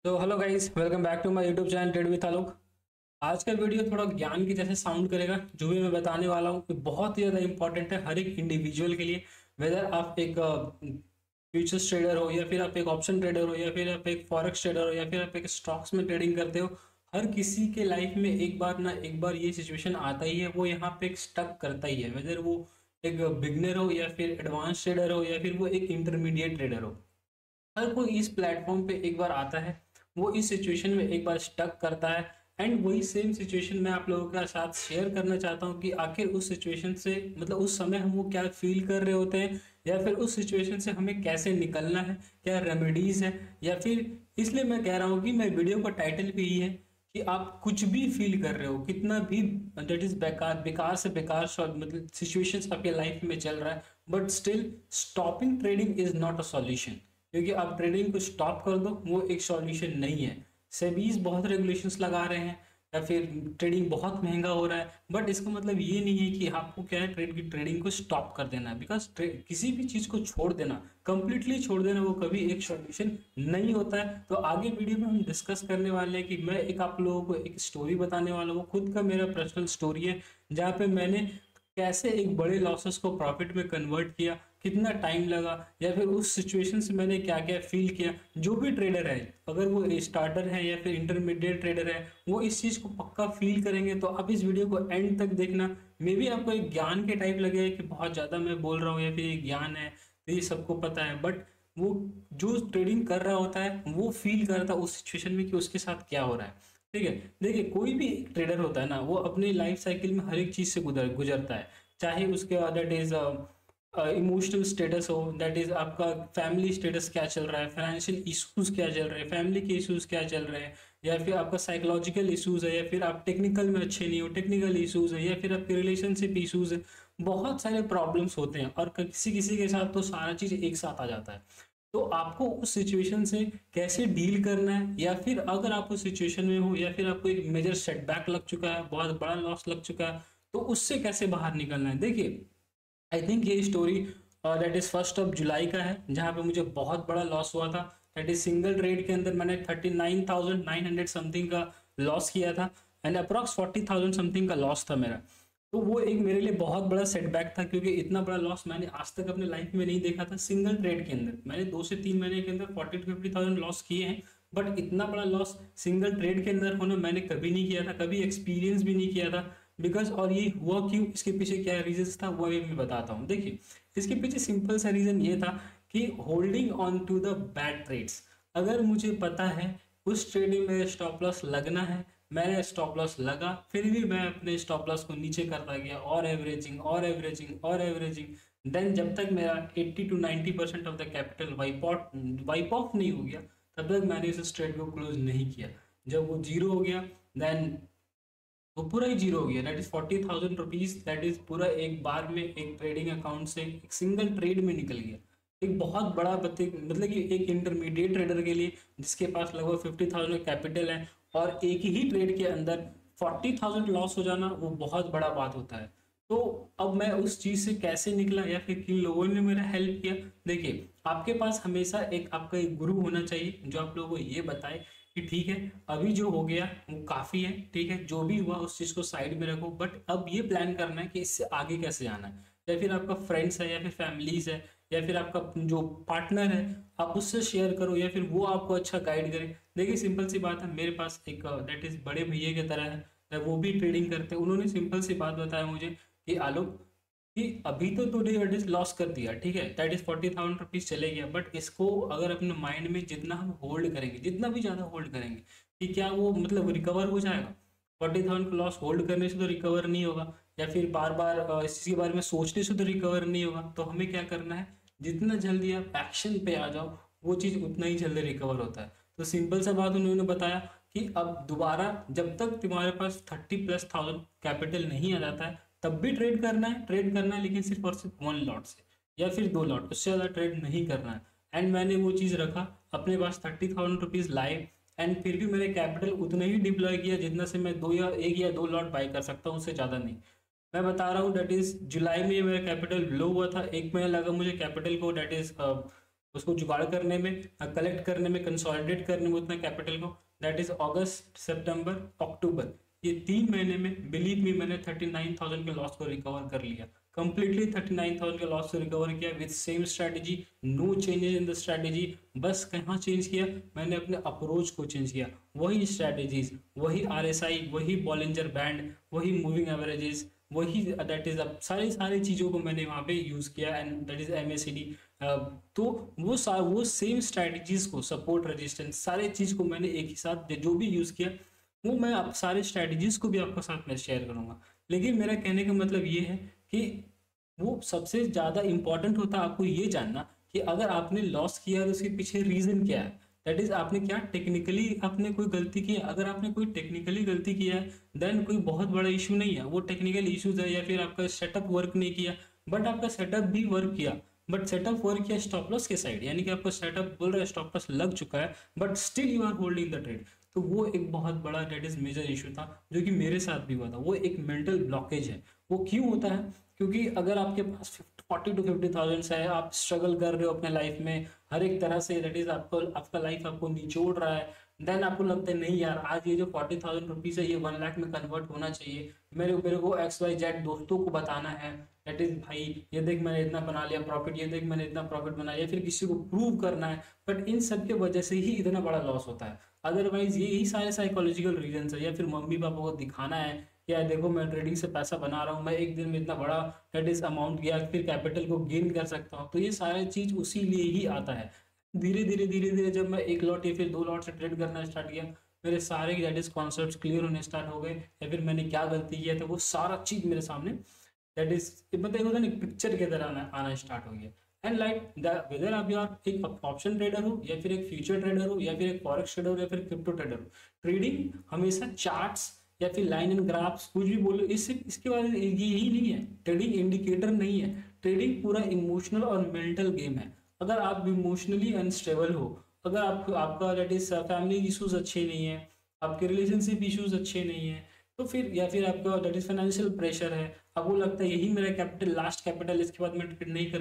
तो hello guys, welcome back to my YouTube channel trade with Alok. आज का video थोड़ा ज्ञान की जैसे साउंड करेगा। जो भी मैं बताने वाला हूँ कि बहुत ही ज़्यादा इंपॉर्टेंट है हर एक इंडिविजुअल के लिए। वेदर आप एक फ्यूचर्स ट्रेडर हो, या फिर आप एक ऑप्शन ट्रेडर हो, या फिर आप एक फॉरेक्स ट्रेडर हो, या फिर आप एक स्टॉक्स में ट्रेडिंग करते हो। हर किसी के लाइफ में एक बार ना एक बार ये सिचुएशन आता ही है, वो यहाँ पे एक स्टक करता ही है। वेदर वो एक बिगनर हो, या फिर एडवांस ट्रेडर हो, या फिर वो एक इंटरमीडिएट ट्रेडर हो। हर कोई इस प्लेटफॉर्म पे एक बार आता है, वो इस सिचुएशन में एक बार स्टक करता है। एंड वही सेम सिचुएशन मैं आप लोगों के साथ शेयर करना चाहता हूँ कि आखिर उस सिचुएशन से मतलब उस समय हम वो क्या फील कर रहे होते हैं, या फिर उस सिचुएशन से हमें कैसे निकलना है, क्या रेमेडीज है। या फिर इसलिए मैं कह रहा हूँ कि मैं वीडियो का टाइटल भी यही है कि आप कुछ भी फील कर रहे हो, कितना भी दैट इज बेकार बेकार से बेकार मतलब सिचुएशंस आपके लाइफ में चल रहा है, but still stopping trading is not a solution. क्योंकि आप ट्रेडिंग को स्टॉप कर दो, वो एक सॉल्यूशन नहीं है। सेबीज बहुत रेगुलेशंस लगा रहे हैं, या फिर ट्रेडिंग बहुत महंगा हो रहा है, बट इसका मतलब ये नहीं है कि आपको क्या है ट्रेडिंग को स्टॉप कर देना है। बिकॉज किसी भी चीज़ को छोड़ देना, कंप्लीटली छोड़ देना, वो कभी एक सॉल्यूशन नहीं होता है। तो आगे वीडियो में हम डिस्कस करने वाले हैं कि मैं एक आप लोगों को एक स्टोरी बताने वाला हूँ, खुद का मेरा पर्सनल स्टोरी है, जहाँ पे मैंने कैसे एक बड़े लॉसेस को प्रॉफिट में कन्वर्ट किया, कितना टाइम लगा, या फिर उस सिचुएशन से मैंने क्या क्या फील किया। जो भी ट्रेडर है, अगर वो स्टार्टर है या फिर इंटरमीडिएट ट्रेडर है, वो इस चीज़ को पक्का फील करेंगे। तो आप इस वीडियो को एंड तक देखना। मे बी आपको एक ज्ञान के टाइप लगेगा कि बहुत ज़्यादा मैं बोल रहा हूँ, या फिर ये ज्ञान है तो ये सबको पता है, बट वो जो ट्रेडिंग कर रहा होता है वो फील करता है उस सिचुएशन में कि उसके साथ क्या हो रहा है। ठीक है, देखिए कोई भी एक ट्रेडर होता है ना, वो अपने लाइफ साइकिल में हर एक चीज से गुजरता है। चाहे उसके दैट इज इमोशनल स्टेटस हो, दैट इज आपका फैमिली स्टेटस क्या चल रहा है, फाइनेंशियल इश्यूज क्या चल रहे हैं, फैमिली के इश्यूज क्या चल रहे हैं, या फिर आपका साइकोलॉजिकल इश्यूज है, या फिर आप टेक्निकल में अच्छे नहीं हो, टेक्निकल इश्यूज है, या फिर आपके रिलेशनशिप इश्यूज है। बहुत सारे प्रॉब्लम्स होते हैं, और किसी किसी के साथ तो सारा चीज एक साथ आ जाता है। तो आपको उस सिचुएशन से कैसे डील करना है, या फिर अगर आप उस सिचुएशन में हो, या फिर आपको एक मेजर सेटबैक लग चुका है, बहुत बड़ा लॉस लग चुका है, तो उससे कैसे बाहर निकलना है। देखिए, आई थिंक ये स्टोरी दैट इज 1 जुलाई का है, जहाँ पे मुझे बहुत बड़ा लॉस हुआ था। दैट इज सिंगल ट्रेड के अंदर मैंने 39,900 समथिंग का लॉस किया था, एंड अप्रॉक्स 40,000 समथिंग का लॉस था मेरा। तो वो एक मेरे लिए बहुत बड़ा सेटबैक था, क्योंकि इतना बड़ा लॉस मैंने आज तक अपने लाइफ में नहीं देखा था। सिंगल ट्रेड के अंदर मैंने 2 से 3 महीने के अंदर 40 to 50,000 लॉस किए हैं, बट इतना बड़ा लॉस सिंगल ट्रेड के अंदर होना मैंने कभी नहीं किया था, कभी एक्सपीरियंस भी नहीं किया था। बिकॉज और ये हुआ क्यों, इसके पीछे क्या रीजन था, वो भी मैं बताता हूँ। देखिए, इसके पीछे सिंपल सा रीजन ये था कि holding on to the bad trades. अगर मुझे पता है उस ट्रेडिंग में स्टॉप लॉस लगना है, मैंने स्टॉप लॉस लगा, फिर भी मैं अपने स्टॉप लॉस को नीचे करता गया, और एवरेजिंग और एवरेजिंग और एवरेजिंग। देन जब तक मेरा 80 to 90% of the capital wipe off नहीं हो गया, तब तक मैंने इस ट्रेड को क्लोज नहीं किया। जब वो जीरो हो गया, देन वो पूरा ही जीरो हो गया। That is 40,000 rupees, that is पूरा एक बार में एक ट्रेडिंग अकाउंट से एक सिंगल ट्रेड में निकल गया। एक बहुत बड़ा मतलब कि एक इंटरमीडिएट ट्रेडर के लिए, जिसके पास लगभग 50,000 कैपिटल है, और एक ही ट्रेड के अंदर 40,000 लॉस हो जाना, वो बहुत बड़ा बात होता है। तो अब मैं उस चीज से कैसे निकला, या फिर किन लोगों ने मेरा हेल्प किया। देखिए, आपके पास हमेशा एक आपका एक गुरु होना चाहिए, जो आप लोगों को ये बताए कि ठीक है, अभी जो हो गया वो काफी है, ठीक है, जो भी हुआ उस चीज को साइड में रखो, बट अब ये प्लान करना है कि इससे आगे कैसे जाना है। या फिर आपका फ्रेंड्स है, या फिर फैमिलीज है, या फिर आपका जो पार्टनर है, आप उससे शेयर करो, या फिर वो आपको अच्छा गाइड करे। देखिए, सिंपल सी बात है, मेरे पास एक दैट इज बड़े भैया की तरह है, वो भी ट्रेडिंग करते हैं। उन्होंने सिंपल सी बात बताया मुझे कि आलोक, कि अभी तो तूने दैट इज लॉस कर दिया, ठीक है, दैट इज 40,000 रुपीज चले गया, बट इसको अगर अपने माइंड में जितना हम होल्ड करेंगे, जितना भी ज्यादा होल्ड करेंगे, कि क्या वो मतलब रिकवर हो जाएगा। 40,000 का लॉस होल्ड करने से तो रिकवर नहीं होगा, या फिर बार बार इस चीज के बारे में सोचने से तो रिकवर नहीं होगा। तो हमें क्या करना है, जितना जल्दी आप एक्शन पे आ जाओ, वो चीज उतना ही जल्दी रिकवर होता है। तो सिंपल सा बात उन्होंने बताया कि अब दोबारा जब तक तुम्हारे पास 30,000+ कैपिटल नहीं आ जाता है, तब भी ट्रेड करना है, लेकिन सिर्फ और सिर्फ 1 लॉट से, या फिर 2 लॉट, उससे ज़्यादा ट्रेड नहीं करना है। एंड मैंने वो चीज़ रखा, अपने पास 30,000 रुपीज़ लाए, एंड फिर भी मैंने कैपिटल उतना ही डिप्लॉय किया जितना से मैं 1 या 2 लॉट बाय कर सकता हूँ, उससे ज़्यादा नहीं। मैं बता रहा हूँ, डेट इज जुलाई में मेरा कैपिटल लो हुआ था, 1 महीना लगा मुझे कैपिटल को डेट इज उसको जुगाड़ करने में, कलेक्ट करने में, कंसोलिडेट करने में उतना कैपिटल को, दैट इज अगस्त, सितंबर, अक्टूबर, ये 3 महीने में बिलीव मी मैंने 39,000 के लॉस को रिकवर कर लिया, कंप्लीटली 39,000 के लॉस को रिकवर किया with same strategy, no changes in the strategy. बस कहाँ चेंज किया, मैंने अपने अप्रोच को चेंज किया, वही स्ट्रैटेजीज, वही RSI, वही बॉलिंजर बैंड, वही मूविंग एवरेजेस, वही दैट इज सारी सारी चीज़ों को मैंने वहाँ पे यूज़ किया, एंड दैट इज MACD। तो वो सेम स्ट्रैटेजीज को, सपोर्ट, रेजिस्टेंस, सारे चीज़ को मैंने एक ही साथ जो भी यूज़ किया, वो मैं आप सारे स्ट्रैटेजीज को भी आपके साथ में शेयर करूँगा। लेकिन मेरा कहने का मतलब ये है कि वो सबसे ज़्यादा इंपॉर्टेंट होता है आपको ये जानना कि अगर आपने लॉस किया तो उसके पीछे रीज़न क्या है, दैट इज आपने क्या टेक्निकली आपने कोई गलती की है। अगर आपने कोई टेक्निकली गलती किया है देन कोई बहुत बड़ा इशू नहीं है, वो टेक्निकल इश्यूज है, या फिर आपका सेटअप वर्क नहीं किया, बट आपका सेटअप भी वर्क किया, बट सेटअप वर्क किया स्टॉप लॉस के साइड, यानी कि आपका सेटअप बोल रहा है स्टॉप लॉस लग चुका है, but still you are holding the trade. तो वो एक बहुत बड़ा दैट इज मेजर इशू था जो कि मेरे साथ भी हुआ था। वो एक मेंटल ब्लॉकेज है। वो क्यों होता है, क्योंकि अगर आपके पास 40 to 50,000 है, आप स्ट्रगल कर रहे हो अपने लाइफ में हर एक तरह से, दैट इज आपको आपका लाइफ आपको निचोड़ रहा है, देन आपको लगता है नहीं यार आज ये जो 40,000 रुपीज़ है ये 1 लाख में कन्वर्ट होना चाहिए, मेरे को XYZ दोस्तों को बताना है, दैट इज भाई ये देख मैंने इतना बना लिया प्रॉफिट, ये देख मैंने इतना प्रॉफिट बना लिया, फिर किसी को प्रूव करना है। बट इन सब के वजह से ही इतना बड़ा लॉस होता है। अदरवाइज यही सारे साइकोलॉजिकल रीजन है, या फिर मम्मी पापा को दिखाना है या देखो मैं ट्रेडिंग से पैसा बना रहा हूँ, मैं एक दिन में इतना बड़ा दैट इज अमाउंट गया, फिर कैपिटल को गेन कर सकता हूँ। तो ये सारे चीज उसी लिए ही आता है। धीरे धीरे जब मैं एक लॉट या फिर 2 लॉट से ट्रेड करना स्टार्ट किया, मेरे सारे दैट इज कॉन्सेप्ट क्लियर होने स्टार्ट हो गए, या फिर मैंने क्या गलती किया था वो सारा चीज मेरे सामने दैट इज मतलब होता है ना पिक्चर की तरह आना स्टार्ट हो गया। एंड लाइक वेदर आप यार एक ऑप्शन ट्रेडर हो, या फिर एक फ्यूचर ट्रेडर हो, या फिर एक फॉरेक्स ट्रेडर हो, या फिर क्रिप्टो ट्रेडर हो, ट्रेडिंग हमेशा चार्ट्स या फिर लाइन एंड ग्राफ्स कुछ भी बोलो इसके बारे में यही नहीं है। ट्रेडिंग इंडिकेटर नहीं है, ट्रेडिंग पूरा इमोशनल और मेंटल गेम है। अगर आप इमोशनली अनस्टेबल हो, अगर आपका दैट इज फैमिली इश्यूज अच्छे नहीं है, आपके रिलेशनशिप इश्यूज अच्छे नहीं है, तो फिर या फिर आपका दैट इज फाइनेंशियल प्रेशर है, आपको लगता है यही मेरा कैपिटल लास्ट कैपिटल, इसके बाद मैं ट्रेड नहीं कर,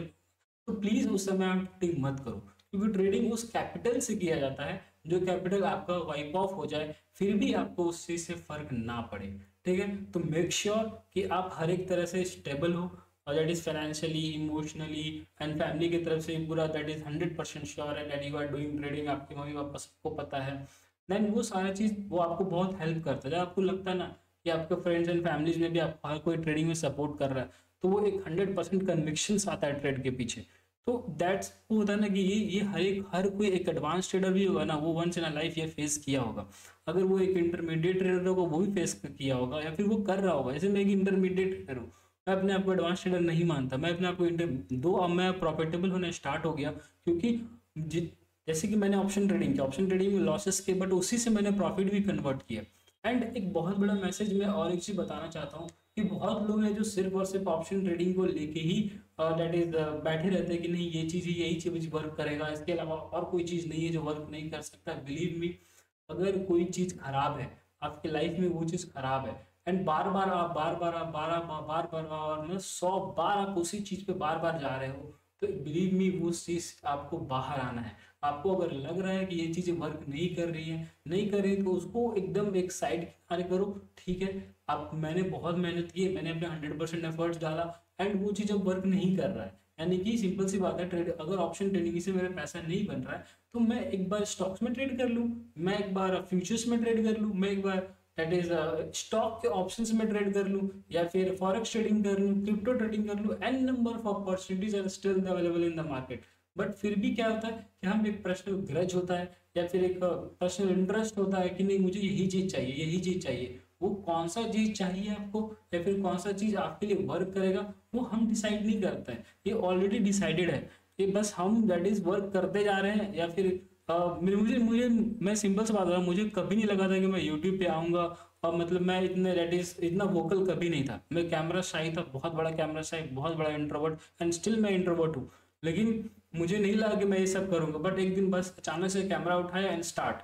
तो प्लीज उस समय आप ट्रेडिंग मत करो, क्योंकि ट्रेडिंग उस कैपिटल से किया जाता है जो कैपिटल आपका वाइप ऑफ हो जाए फिर भी आपको उस चीज से फर्क ना पड़े। ठीक है, तो मेक श्योर कि आप हर एक तरह से स्टेबल हो, और that is financially, emotionally and family की तरफ से पूरा दैट इज 100% श्योर है that you are doing trading, आपके मम्मी पापा सबको पता है। देन वो सारा चीज वो आपको बहुत हेल्प करता है। जब आपको लगता है ना कि आपके फ्रेंड्स एंड फैमिलीज में भी आप हर कोई ट्रेडिंग में सपोर्ट कर रहा है, तो वो एक 100% कन्विक्शन आता है ट्रेड के पीछे। तो दैट्स वो होता है ना कि ये हर कोई एक एडवांस ट्रेडर भी होगा ना, वो वंस इन अ लाइफ ये फेस किया होगा। अगर वो एक इंटरमीडिएट ट्रेडर होगा वो भी फेस किया होगा, या फिर वो कर रहा होगा। जैसे मैं एक इंटरमीडिएट ट्रेडर हूँ, मैं अपने आप को एडवांस ट्रेडर नहीं मानता, मैं अपने आप को दो अब मैं प्रॉफिटेबल होना स्टार्ट हो गया, क्योंकि जैसे कि मैंने ऑप्शन ट्रेडिंग किया, ऑप्शन ट्रेडिंग में लॉसेस के, बट उसी से मैंने प्रॉफिट भी कन्वर्ट किया। एंड एक बहुत बड़ा मैसेज मैं और एक चीज बताना चाहता हूँ कि बहुत लोग हैं जो सिर्फ और सिर्फ ऑप्शन ट्रेडिंग को लेके ही दैट इज बैठे रहते हैं कि नहीं ये चीज ही यही चीज वर्क करेगा, इसके अलावा और कोई चीज नहीं है जो वर्क नहीं कर सकता। बिलीव मी, अगर कोई चीज खराब है आपके लाइफ में, वो चीज खराब है, एंड बार बार आप बार 100 बार आप उसी चीज पे बार बार जा रहे हो, तो बिलीव मी वो चीज आपको बाहर आना है। आपको अगर लग रहा है कि ये चीजें वर्क नहीं कर रही तो उसको एकदम एक साइड किनारे करो। ठीक है, आप मैंने बहुत मेहनत की है, मैंने अपने 100% एफर्ट्स डाला, एंड वो चीज़ अब वर्क नहीं कर रहा है, यानी कि सिंपल सी बात है, ट्रेड अगर ऑप्शन ट्रेडिंग से मेरा पैसा नहीं बन रहा है तो मैं एक बार स्टॉक्स में ट्रेड कर लूँ, मैं एक बार फ्यूचर्स में ट्रेड कर लूँ, मैं एक बार दैट इज स्टॉक के ऑप्शंस में ट्रेड कर लूँ, या फिर फॉरेक्स ट्रेडिंग कर लूँ, क्रिप्टो ट्रेडिंग कर लूँ। An number of opportunities are still available in the market. But फिर भी क्या होता है कि हम एक पर्सनल ग्रज होता है या फिर एक पर्सनल इंटरेस्ट होता है कि नहीं मुझे यही चीज चाहिए। वो कौन सा चीज चाहिए आपको या फिर कौन सा चीज आपके लिए वर्क करेगा वो हम डिसाइड नहीं करते हैं, ये ऑलरेडी डिसाइडेड है। ये बस हम दैट इज वर्क करते जा रहे हैं। या फिर मुझे मैं सिंपल से बात कर रहा हूँ, मुझे कभी नहीं लगा था कि मैं यूट्यूब पे आऊँगा, और मतलब मैं इतने दैट इज इतना वोकल कभी नहीं था। मैं कैमरा शाई था, बहुत बड़ा कैमरा शाई, बहुत बड़ा इंट्रोवर्ट, एंड स्टिल मैं इंट्रोवर्ट हूँ। लेकिन मुझे नहीं लगा कि मैं ये सब करूँगा, बट एक दिन बस अचानक से कैमरा उठाया एंड स्टार्ट।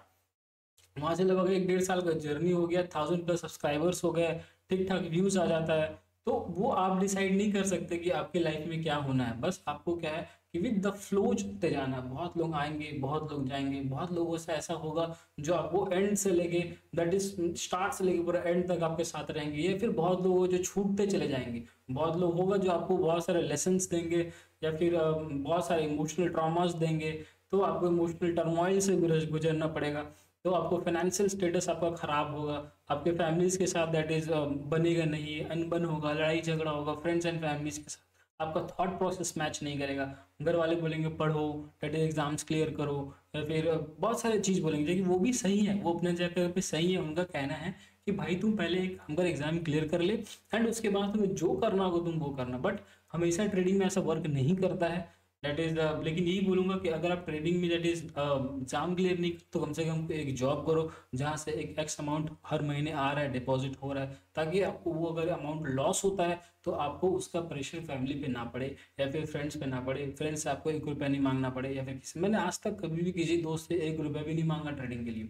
वहां से लगभग 1-1.5 साल का जर्नी हो गया, 1000+ सब्सक्राइबर्स हो गए, ठीक ठाक व्यूज आ जाता है। तो वो आप डिसाइड नहीं कर सकते कि आपके लाइफ में क्या होना है। बस आपको क्या है कि विद द फ्लो चलते जाना। बहुत लोग आएंगे, बहुत लोग जाएंगे, बहुत लोगों से ऐसा होगा जो आपको एंड से लेके दैट इज स्टार्ट से लेके पूरा एंड तक आपके साथ रहेंगे, या फिर बहुत लोग जो छूटते चले जाएंगे। बहुत लोग होगा जो आपको बहुत सारे लेसन्स देंगे, या फिर बहुत सारे इमोशनल ट्रॉमास देंगे, तो आपको इमोशनल टर्मोइल से गुजरना पड़ेगा। तो आपको फाइनेंशियल स्टेटस आपका खराब होगा, आपके फैमिलीज के साथ दैट इज बनेगा नहीं, अनबन होगा, लड़ाई झगड़ा होगा फ्रेंड्स एंड फैमिलीज के साथ, आपका थॉट प्रोसेस मैच नहीं करेगा। घर वाले बोलेंगे पढ़ो, दैट इज एग्जाम्स क्लियर करो, या फिर बहुत सारे चीज़ बोलेंगे, लेकिन वो भी सही है, वो अपने जगह पे सही है। उनका कहना है कि भाई तुम पहले एक काम कर, एग्जाम क्लियर कर ले, एंड उसके बाद तुम्हें जो करना होगा तुम वो करना। बट हमेशा ट्रेडिंग में ऐसा वर्क नहीं करता है, दैट इज लेकिन यही बोलूंगा कि अगर आप ट्रेडिंग में दैट इज एग्जाम क्लियर नहीं, तो कम से कम एक जॉब करो जहाँ से एक एक्स अमाउंट हर महीने आ रहा है, डिपॉजिट हो रहा है, ताकि आपको वो अगर अमाउंट लॉस होता है तो आपको उसका प्रेशर फैमिली पे ना पड़े, या फिर फ्रेंड्स पे ना पड़े, फ्रेंड्स से आपको 1 रुपया नहीं मांगना पड़े, या फिर किसी, मैंने आज तक कभी भी किसी दोस्त से 1 रुपया भी नहीं मांगा ट्रेडिंग के लिए।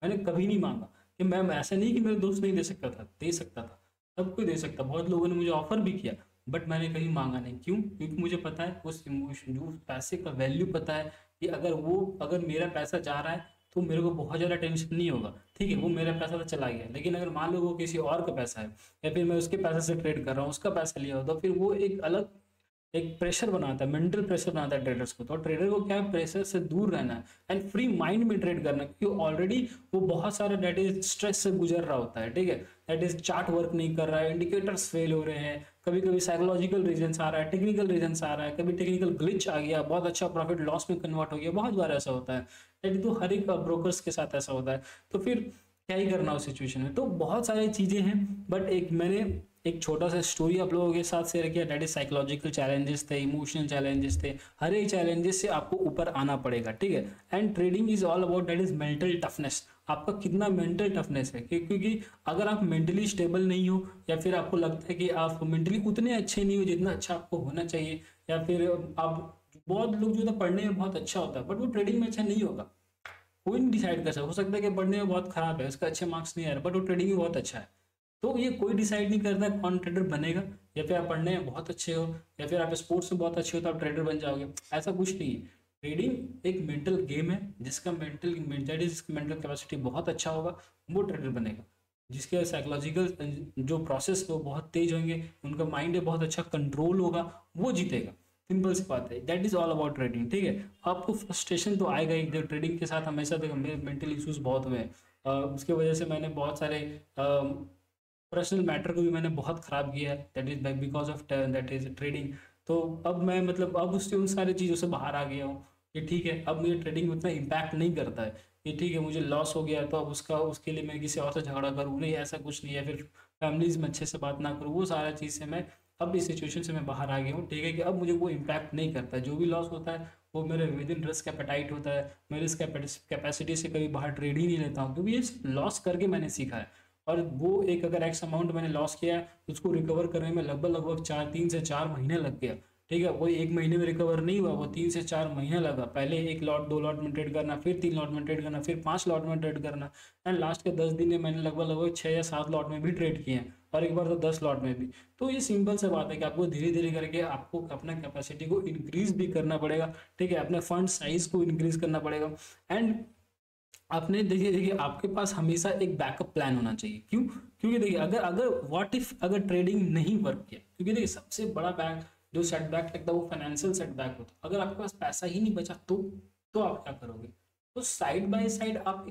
मैंने कभी नहीं मांगा कि मैं, ऐसा नहीं कि मेरे दोस्त नहीं दे सकता था, दे सकता था, सब कोई दे सकता, बहुत लोगों ने मुझे ऑफर भी किया, बट मैंने कहीं मांगा नहीं। क्यों? क्योंकि मुझे पता है उस इमोशन, जो उस पैसे का वैल्यू पता है, कि अगर मेरा पैसा जा रहा है तो मेरे को बहुत ज़्यादा टेंशन नहीं होगा। ठीक है, वो मेरा पैसा तो चला गया, लेकिन अगर मान लो वो किसी और का पैसा है, या फिर मैं उसके पैसे से ट्रेड कर रहा हूँ, उसका पैसा लिया हो, तो फिर वो एक अलग एक प्रेशर बनाता है, मेंटल प्रेशर बनाता है ट्रेडर्स को। तो ट्रेडर को क्या है, प्रेशर से दूर रहना है एंड फ्री माइंड में ट्रेड करना है, क्योंकि ऑलरेडी वो बहुत सारे दैट इज स्ट्रेस से गुजर रहा होता है। ठीक है, दैट इज चार्ट वर्क नहीं कर रहा है, इंडिकेटर्स फेल हो रहे हैं, कभी कभी साइकोलॉजिकल रीजन आ रहा है, टेक्निकल रीजन आ रहा है, कभी टेक्निकल ग्लिच आ गया, बहुत अच्छा प्रॉफिट लॉस में कन्वर्ट हो गया, बहुत बार ऐसा होता है। तो हर एक ब्रोकर्स के साथ ऐसा होता है। तो फिर क्या ही करना उस सिचुएशन में। तो बहुत सारी चीज़ें हैं, बट एक मैंने एक छोटा सा स्टोरी आप लोगों के साथ शेयर किया, दैट इज साइकोलॉजिकल चैलेंजेस थे, इमोशनल चैलेंजेस थे, हर एक चैलेंजेस से आपको ऊपर आना पड़ेगा। ठीक है, and trading is all about that is mental toughness, आपका कितना मेंटल टफनेस है। क्योंकि अगर आप मेंटली स्टेबल नहीं हो, या फिर आपको लगता है कि आप मेंटली उतने अच्छे नहीं हो जितना अच्छा आपको होना चाहिए, या फिर आप, बहुत लोग जो है पढ़ने में बहुत अच्छा होता है बट वो ट्रेडिंग में अच्छा नहीं होगा, कोई नहीं डिसाइड कर सकता। हो सकता है कि पढ़ने में बहुत खराब है, उसका अच्छे मार्क्स नहीं आ रहा, बट वो ट्रेडिंग में बहुत अच्छा है। तो ये कोई डिसाइड नहीं करता कौन ट्रेडर बनेगा, या फिर आप पढ़ने में बहुत अच्छे हो, या फिर आप स्पोर्ट्स में बहुत अच्छे हो तो आप ट्रेडर बन जाओगे, ऐसा कुछ नहीं है। ट्रेडिंग एक मेंटल गेम है, जिसका मेंटल कैपेसिटी बहुत अच्छा होगा वो ट्रेडर बनेगा, जिसके साइकोलॉजिकल जो प्रोसेस वो बहुत तेज होंगे, उनका माइंड बहुत अच्छा कंट्रोल होगा, वो जीतेगा। सिंपल सी बात है, that is all about trading. ठीक है, आपको फ्रस्ट्रेशन तो आएगा ही, जो ट्रेडिंग के साथ हमेशा देखो मेरे मेंटल इश्यूज बहुत हुए हैं, उसके वजह से मैंने बहुत सारे पर्सनल मैटर को भी मैंने बहुत ख़राब किया है, that is because of that is trading. तो अब मैं मतलब अब उससे उन सारी चीज़ों से बाहर आ गया हूँ कि ठीक है, अब मुझे ट्रेडिंग उतना इम्पैक्ट नहीं करता है, कि ठीक है मुझे लॉस हो गया तो अब उसके लिए मैं किसी और से झगड़ा करूँ नहीं, ऐसा कुछ नहीं है, फिर फैमिलीज में अच्छे से बात ना करूँ, वो सारा चीज़ से मैं अब इस सिचुएशन से मैं बाहर आ गया हूँ। ठीक है, कि अब मुझे वो इम्पैक्ट नहीं करता है, जो भी लॉस होता है वो मेरे विद इन रिस्क एपेटाइट होता है, मैं रिस्क कैपेसिटी से कभी बाहर ट्रेड ही नहीं लेता हूँ, क्योंकि ये लॉस करके मैंने सीखा है। और वो एक अगर एक्स अमाउंट मैंने लॉस किया है, उसको रिकवर करने में लगभग 3 से 4 महीने लग गया। ठीक है, वो 1 महीने में रिकवर नहीं हुआ, वो 3 से 4 महीने लगा। पहले 1 लॉट 2 लॉट में ट्रेड करना, फिर 3 लॉट में ट्रेड करना, फिर 5 लॉट में ट्रेड करना, एंड लास्ट के 10 दिन में मैंने लगभग 6 या 7 लॉट में भी ट्रेड किए हैं, और एक बार तो 10 लॉट में भी। तो ये सिंपल सा बात है कि आपको धीरे धीरे करके आपको अपना कैपेसिटी को इंक्रीज भी करना पड़ेगा। ठीक है, अपने फंड साइज को इंक्रीज करना पड़ेगा, एंड आपने देखिए देखिए आपके पास हमेशा एक बैकअप प्लान होना चाहिए। क्यों? क्योंकि देखिए अगर अगर व्हाट इफ अगर ट्रेडिंग नहीं वर्क किया, क्योंकि देखिए सबसे बड़ा बैक जो सेटबैक लगता है वो फाइनेंशियल सेटबैक होता है। अगर आपके पास पैसा ही नहीं बचा तो आप क्या करोगे? तो साइड बाय साइड आप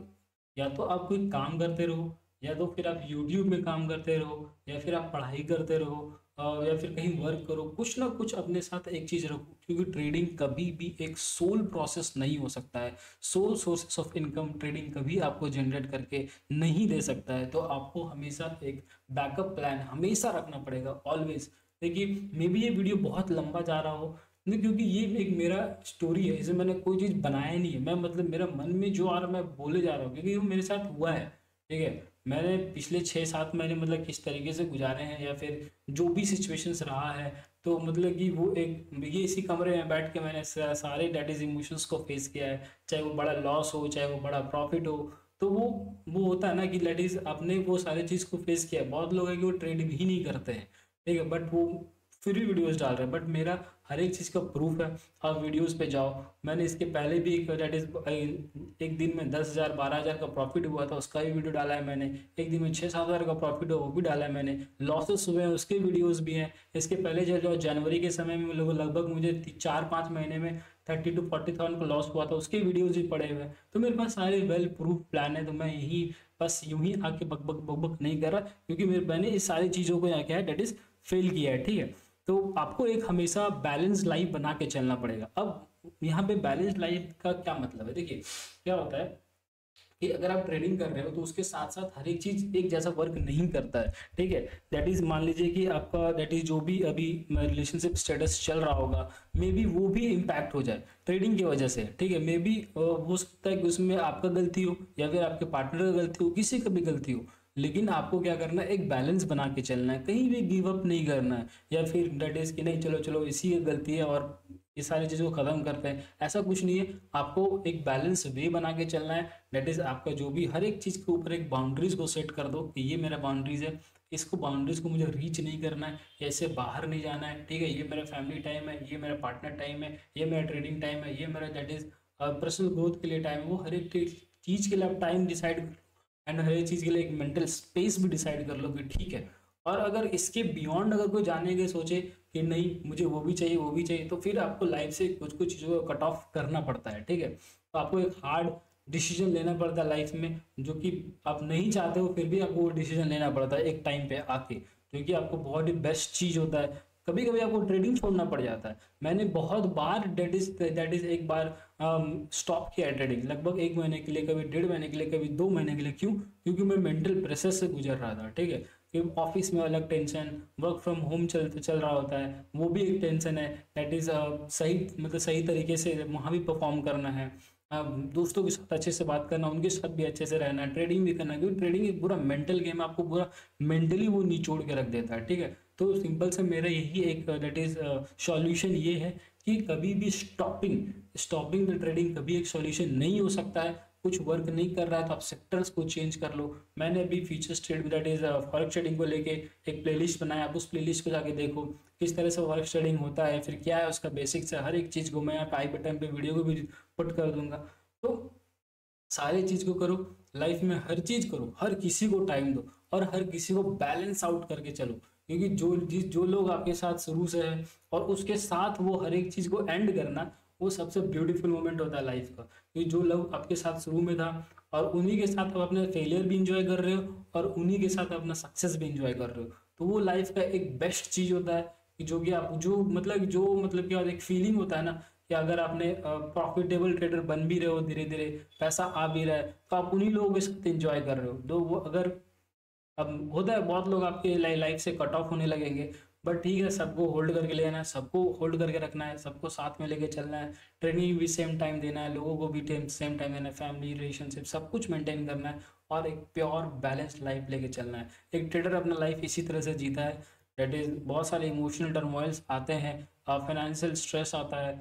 या तो आप कोई काम करते रहो, या तो फिर आप यूट्यूब में काम करते रहो, या फिर आप पढ़ाई करते रहो, या फिर कहीं वर्क करो, कुछ ना कुछ अपने साथ एक चीज रखो, क्योंकि ट्रेडिंग कभी भी एक सोल प्रोसेस नहीं हो सकता है। Sole sources of income trading कभी आपको जनरेट करके नहीं दे सकता है। तो आपको हमेशा एक बैकअप प्लान हमेशा रखना पड़ेगा, ऑलवेज। देखिए मे बी ये वीडियो बहुत लंबा जा रहा हो, नहीं, क्योंकि ये एक मेरा स्टोरी है, इसे मैंने कोई चीज़ बनाया नहीं है, मैं मतलब मेरा मन में जो आ रहा है मैं बोले जा रहा हूँ, क्योंकि वो मेरे साथ हुआ है। ठीक है, मैंने पिछले 6-7 महीने मतलब किस तरीके से गुजारे हैं, या फिर जो भी सिचुएशंस रहा है, तो मतलब कि वो एक ये इसी कमरे में बैठ के मैंने सारे डैट इज इमोशंस को फेस किया है, चाहे वो बड़ा लॉस हो चाहे वो बड़ा प्रॉफिट हो। तो वो होता है ना कि लेडीज आपने वो सारी चीज़ को फेस किया है। बहुत लोग हैं कि वो ट्रेड भी नहीं करते हैं, ठीक है, बट वो फिर भी वीडियोस डाल रहे हैं, बट मेरा हर एक चीज़ का प्रूफ है। आप वीडियोस पे जाओ, मैंने इसके पहले भी एक दैट इज एक दिन में 10,000 12,000 का प्रॉफिट हुआ था, उसका भी वीडियो डाला है मैंने। एक दिन में 6-7 हज़ार का प्रॉफिट हुआ, वो भी डाला है मैंने। लॉसेस हुए हैं, उसके वीडियोस भी हैं। इसके पहले जो जनवरी के समय में लगभग मुझे 4-5 महीने में 30,000 to 40,000 का लॉस हुआ था, उसके वीडियोज भी पड़े हुए हैं। तो मेरे पास सारे वेल प्रूफ प्लान है। तो मैं यही बस यूं ही आके बक बक बक बक नहीं कर रहा, क्योंकि मैंने इस सारी चीज़ों को यहाँ क्या है डेट इज फेल किया है, ठीक है। तो आपको एक हमेशा बैलेंस लाइफ बना के चलना पड़ेगा। अब यहाँ पे बैलेंस लाइफ का क्या मतलब है, देखिए क्या होता है कि अगर आप ट्रेडिंग कर रहे हो तो उसके साथ साथ हर एक चीज एक जैसा वर्क नहीं करता है, ठीक है। दैट इज मान लीजिए कि आपका दैट इज जो भी अभी रिलेशनशिप स्टेटस चल रहा होगा, मे बी वो भी इम्पैक्ट हो जाए ट्रेडिंग की वजह से, ठीक है। मे बी हो सकता है कि उसमें आपका गलती हो या फिर आपके पार्टनर का गलती हो, किसी का भी गलती हो, लेकिन आपको क्या करना है, एक बैलेंस बना के चलना है, कहीं भी गिव अप नहीं करना है, या फिर दैट इज कि नहीं चलो चलो इसी की गलती है और ये सारी चीज़ों को ख़त्म करते हैं, ऐसा कुछ नहीं है। आपको एक बैलेंस वे बना के चलना है। दैट इज़ आपका जो भी हर एक चीज़ के ऊपर एक बाउंड्रीज को सेट कर दो कि ये मेरा बाउंड्रीज है, इसको बाउंड्रीज को मुझे रीच नहीं करना है, या इससे बाहर नहीं जाना है, ठीक है। ये मेरा फैमिली टाइम है, ये मेरा पार्टनर टाइम है, ये मेरा ट्रेडिंग टाइम है, ये मेरा दैट इज़ पर्सनल ग्रोथ के लिए टाइम है। वो हर एक चीज़ के लिए आप टाइम डिसाइड कर, एंड हर एक चीज़ के लिए एक मेंटल स्पेस भी डिसाइड कर लो कि ठीक है। और अगर इसके बियॉन्ड अगर कोई जाने के सोचे कि नहीं मुझे वो भी चाहिए वो भी चाहिए, तो फिर आपको लाइफ से कुछ कुछ चीज़ों को कट ऑफ करना पड़ता है, ठीक है। तो आपको एक हार्ड डिसीजन लेना पड़ता है लाइफ में, जो कि आप नहीं चाहते हो, फिर भी आपको वो डिसीजन लेना पड़ता है एक टाइम पे आके, क्योंकि आपको बहुत ही बेस्ट चीज़ होता है। कभी कभी आपको ट्रेडिंग छोड़ना पड़ जाता है। मैंने बहुत बार दैट इज एक बार स्टॉप किया है ट्रेडिंग, लगभग 1 महीने के लिए, कभी 1.5 महीने के लिए, कभी 2 महीने के लिए। क्यों? क्योंकि मैं मेंटल प्रेशर से गुजर रहा था, ठीक है। कि ऑफिस में अलग टेंशन, वर्क फ्रॉम होम चल रहा होता है, वो भी एक टेंशन है। दैट इज़ सही मतलब सही तरीके से वहाँ भी परफॉर्म करना है, दोस्तों के साथ अच्छे से बात करना, उनके साथ भी अच्छे से रहना है, ट्रेडिंग भी करना है, क्योंकि ट्रेडिंग एक पूरा मेंटल गेम है, आपको पूरा मेंटली वो निचोड़ के रख देता है, ठीक है। तो सिंपल से मेरा यही एक दैट इज सॉल्यूशन ये है कि कभी भी स्टॉपिंग द ट्रेडिंग कभी एक सॉल्यूशन नहीं हो सकता है। कुछ वर्क नहीं कर रहा है तो आप सेक्टर्स को चेंज कर लो। मैंने अभी futures trade that is forex trading को लेके एक प्लेलिस्ट बनाया, आप उस प्लेलिस्ट को जाके देखो किस तरह से फॉरेक्स ट्रेडिंग होता है, फिर क्या है उसका बेसिक्स है, हर एक चीज़ को मैं यहाँ पे आई बटन पे वीडियो को भी पुट कर दूंगा। तो सारी चीज़ को करो, लाइफ में हर चीज़ करो, हर किसी को टाइम दो और हर किसी को बैलेंस आउट करके चलो, क्योंकि जो लोग आपके साथ शुरू से है और उसके साथ वो हर एक चीज़ को एंड करना, वो सबसे ब्यूटीफुल मोमेंट होता है लाइफ का। क्योंकि जो लोग आपके साथ शुरू में था और उन्हीं के साथ आप अपने फेलियर भी इंजॉय कर रहे हो और उन्हीं के साथ अपना सक्सेस भी इंजॉय कर रहे हो, तो वो लाइफ का एक बेस्ट चीज़ होता है कि जो कि आप जो मतलब क्या होता है, एक फीलिंग होता है ना कि अगर आपने प्रॉफिटेबल ट्रेडर बन भी रहे हो, धीरे धीरे पैसा आ भी रहा है, तो आप उन्हीं लोगों के साथ एंजॉय कर रहे हो। तो वो अगर अब होता है बहुत लोग आपके लाइफ से कट ऑफ होने लगेंगे, बट ठीक है, सबको होल्ड करके लेना है, सबको होल्ड करके रखना है, सबको साथ में लेके चलना है, ट्रेनिंग भी सेम टाइम देना है, लोगों को भी सेम टाइम देना है, फैमिली रिलेशनशिप सब कुछ मेंटेन करना है और एक प्योर बैलेंस्ड लाइफ लेके चलना है। एक ट्रेडर अपना लाइफ इसी तरह से जीता है। दैट इज बहुत सारे इमोशनल टर्मोइल्स आते हैं, फाइनेंशियल स्ट्रेस आता है,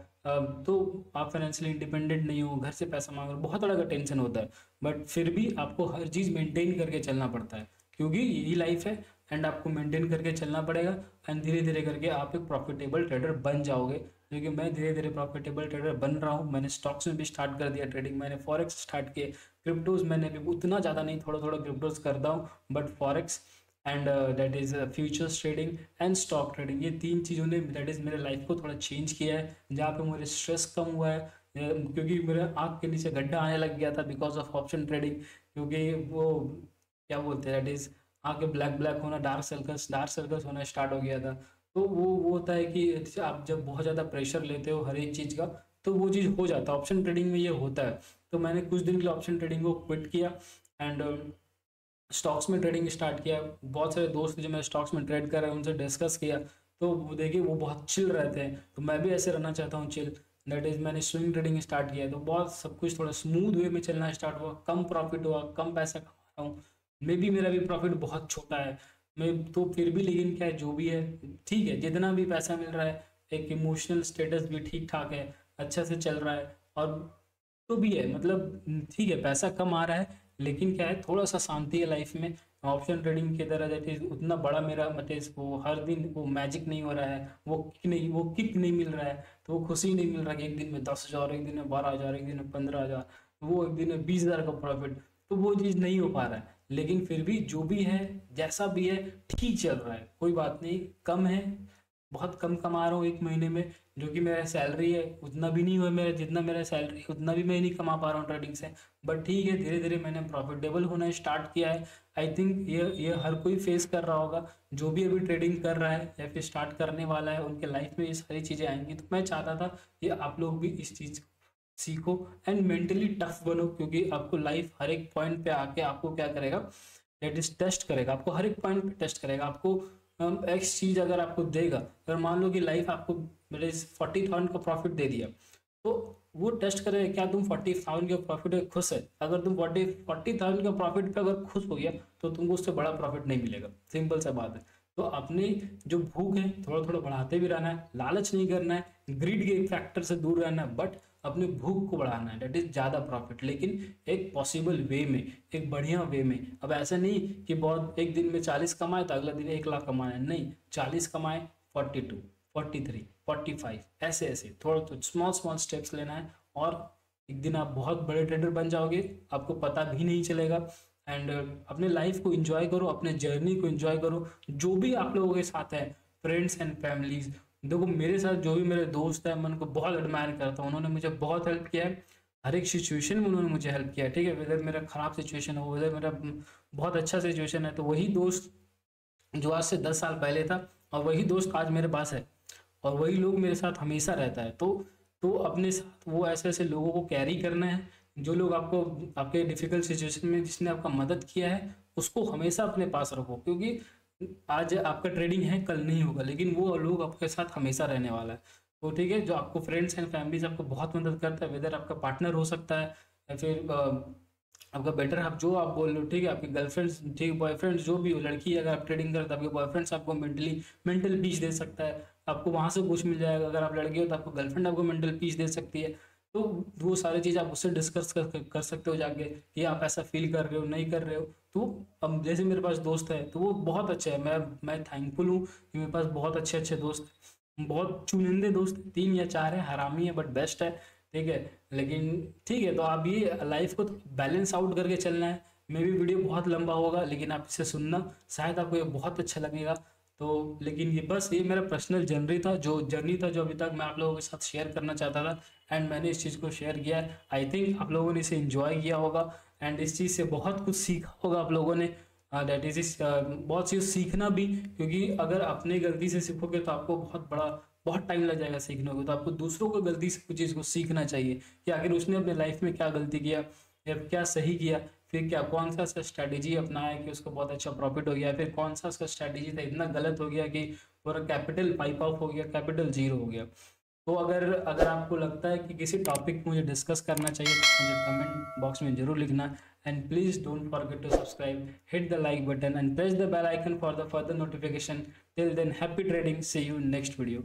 तो आप फाइनेंशियली इंडिपेंडेंट नहीं हो, घर से पैसा मांग रहे हो, बहुत तरह का टेंशन होता है, बट फिर भी आपको हर चीज़ मेंटेन करके चलना पड़ता है, क्योंकि यही लाइफ है एंड आपको मेंटेन करके चलना पड़ेगा। एंड धीरे धीरे करके आप एक प्रॉफिटेबल ट्रेडर बन जाओगे, क्योंकि मैं धीरे धीरे प्रॉफिटेबल ट्रेडर बन रहा हूँ। मैंने स्टॉक्स में भी स्टार्ट कर दिया ट्रेडिंग, मैंने फॉरेक्स स्टार्ट किए, क्रिप्टोज मैंने भी उतना ज़्यादा नहीं, थोड़ा थोड़ा क्रिप्टोज करता हूँ, but forex and that is futures trading and stock trading, ये 3 चीज़ों ने दैट इज़ मेरे लाइफ को थोड़ा चेंज किया है, जहाँ पे मुझे स्ट्रेस कम हुआ है, क्योंकि मेरे आँख के नीचे गड्ढा आने लग गया था बिकॉज ऑफ ऑप्शन ट्रेडिंग, क्योंकि वो क्या बोलते हैं दैट इज़ आगे ब्लैक ब्लैक होना, डार्क सर्कल्स होना स्टार्ट हो गया था। तो वो होता है कि जैसे आप जब बहुत ज़्यादा प्रेशर लेते हो हर एक चीज़ का, तो वो चीज़ हो जाता है, ऑप्शन ट्रेडिंग में ये होता है। तो मैंने कुछ दिन के लिए ऑप्शन ट्रेडिंग को क्विट किया एंड स्टॉक्स में ट्रेडिंग स्टार्ट किया। बहुत सारे दोस्त जो मैं स्टॉक्स में ट्रेड कर रहे हैं उनसे डिस्कस किया, तो वो देखिए वो बहुत चिल रहते हैं, तो मैं भी ऐसे रहना चाहता हूँ चिल। दैट इज़ मैंने स्विंग ट्रेडिंग स्टार्ट किया, तो बहुत सब कुछ थोड़ा स्मूथ वे में चलना स्टार्ट हुआ, कम प्रॉफिट हुआ, कम पैसा कमा रहा हूँ। मे बी मेरा भी प्रॉफिट बहुत छोटा है, मैं तो फिर भी, लेकिन क्या है जो भी है ठीक है, जितना भी पैसा मिल रहा है, एक इमोशनल स्टेटस भी ठीक ठाक है, अच्छा से चल रहा है, और तो भी है मतलब ठीक है पैसा कम आ रहा है, लेकिन क्या है थोड़ा सा शांति है लाइफ में, ऑप्शन ट्रेडिंग की तरह दैट इज उतना बड़ा मेरा मतलब वो हर दिन वो मैजिक नहीं हो रहा है, वो किक नहीं मिल रहा है, तो वो खुशी नहीं मिल रहा कि एक दिन में 10,000, एक दिन में 12,000, एक दिन में 15,000, वो एक दिन में 20,000 का प्रॉफिट, तो वो चीज़ नहीं हो पा रहा है। लेकिन फिर भी जो भी है, जैसा भी है, ठीक चल रहा है, कोई बात नहीं। कम है, बहुत कम कमा रहा हूँ एक महीने में, जो कि मेरा सैलरी है उतना भी नहीं हुआ मेरा, जितना मेरा सैलरी है उतना भी मैं नहीं कमा पा रहा हूँ ट्रेडिंग से। बट ठीक है, धीरे धीरे मैंने प्रॉफिटेबल होना स्टार्ट किया है। आई थिंक ये हर कोई फेस कर रहा होगा, जो भी अभी ट्रेडिंग कर रहा है या फिर स्टार्ट करने वाला है, उनके लाइफ में ये सारी चीज़ें आएंगी। तो मैं चाहता था कि आप लोग भी इस चीज़ को सीखो एंड मेंटली टफ बनो, क्योंकि आपको लाइफ हर एक पॉइंट पे आके आपको क्या करेगा, दैट इज टेस्ट करेगा, आपको हर एक पॉइंट पे टेस्ट करेगा। आपको एक्स चीज़ अगर आपको देगा, अगर मान लो कि लाइफ आपको मेरे 40,000 का प्रॉफिट दे दिया, तो वो टेस्ट करेगा क्या तुम 40,000 के प्रॉफिट में खुश है। अगर तुम 40,000 का प्रॉफिट पे अगर खुश हो गया, तो तुमको उससे बड़ा प्रॉफिट नहीं मिलेगा, सिंपल सा बात है। तो अपने जो भूख है थोड़ा थोड़ा बढ़ाते भी रहना है, लालच नहीं करना है, ग्रीड के फैक्टर से दूर रहना है, बट अपने भूख को बढ़ाना है, डेट इज ज़्यादा प्रॉफिट, लेकिन एक पॉसिबल वे में, एक बढ़िया वे में। अब ऐसा नहीं कि बहुत एक दिन में 40 कमाए तो अगला दिन 1 लाख कमाए, नहीं, 40 कमाए, 42, 43, 45, ऐसे ऐसे थोड़ा तो स्मॉल स्मॉल स्टेप्स लेना है, और एक दिन आप बहुत बड़े ट्रेडर बन जाओगे, आपको पता भी नहीं चलेगा। एंड अपने लाइफ को एंजॉय करो, अपने जर्नी को एंजॉय करो, जो भी आप लोगों के साथ है, फ्रेंड्स एंड फैमिलीज। देखो मेरे साथ जो भी मेरे दोस्त है, मैं उनको बहुत एडमायर करता हूँ, उन्होंने मुझे बहुत हेल्प किया है, हर एक सिचुएशन में उन्होंने मुझे हेल्प किया है, ठीक है। वेदर मेरा खराब सिचुएशन हो, वेदर मेरा बहुत अच्छा सिचुएशन है, तो वही दोस्त जो आज से 10 साल पहले था, और वही दोस्त आज मेरे पास है, और वही लोग मेरे साथ हमेशा रहता है। तो अपने साथ वो ऐसे ऐसे लोगों को कैरी करना है, जो लोग आपको आपके डिफिकल्ट सिचुएशन में जिसने आपका मदद किया है, उसको हमेशा अपने पास रखो, क्योंकि आज आपका ट्रेडिंग है, कल नहीं होगा, लेकिन वो लोग आपके साथ हमेशा रहने वाला है। तो ठीक है, जो आपको फ्रेंड्स एंड फैमिलीज आपको बहुत मदद करता है, वेदर आपका पार्टनर हो सकता है या फिर आपका बेटर हाफ जो आप बोल रहे हो, ठीक है, आपके गर्लफ्रेंड्स, ठीक, बॉयफ्रेंड्स, जो भी हो, लड़की अगर आप ट्रेडिंग करते हो, आपके बॉयफ्रेंड्स आपको मेंटल पीस दे सकता है, आपको वहाँ से कुछ मिल जाएगा। अगर आप लड़की हो तो आपको गर्लफ्रेंड आपको मेंटल पीस दे सकती है। तो वो सारी चीज़ आप उससे डिस्कस कर सकते हो जाके, कि आप ऐसा फील कर रहे हो, नहीं कर रहे हो। तो अब जैसे मेरे पास दोस्त है, तो वो बहुत अच्छा है, मैं थैंकफुल हूँ कि मेरे पास बहुत अच्छे अच्छे दोस्त, बहुत चुनिंदे दोस्त, 3 या 4 है, हरामी है बट बेस्ट है, ठीक है। लेकिन ठीक है, तो आप ये लाइफ को बैलेंस आउट करके चलना है। मे भी वीडियो बहुत लंबा होगा, लेकिन आप इसे सुनना, शायद आपको ये बहुत अच्छा लगेगा। तो लेकिन ये बस ये मेरा पर्सनल जर्नी था जो अभी तक मैं आप लोगों के साथ शेयर करना चाहता था, एंड मैंने इस चीज़ को शेयर किया है। आई थिंक आप लोगों ने इसे एंजॉय किया होगा, एंड इस चीज़ से बहुत कुछ सीखा होगा आप लोगों ने। दैट इज इस बहुत चीज़ सीखना भी, क्योंकि अगर अपने गलती से सीखोगे तो आपको बहुत टाइम लग जाएगा सीखने को। तो आपको दूसरों को गलती से कुछ चीज़ को सीखना चाहिए, कि आखिर उसने अपने लाइफ में क्या गलती किया या क्या सही किया, फिर क्या कौन सा उसका स्ट्रैटेजी अपनाया कि उसको बहुत अच्छा प्रॉफिट हो गया, फिर कौन सा उसका स्ट्रैटेजी था इतना गलत हो गया कि पूरा कैपिटल वाइप आउट हो गया, कैपिटल जीरो हो गया। तो अगर अगर आपको लगता है कि किसी टॉपिक मुझे डिस्कस करना चाहिए, तो मुझे कमेंट बॉक्स में जरूर लिखना। And please don't forget to subscribe, hit the like button and press the bell icon for the further notification. Till then, happy trading, see you next video.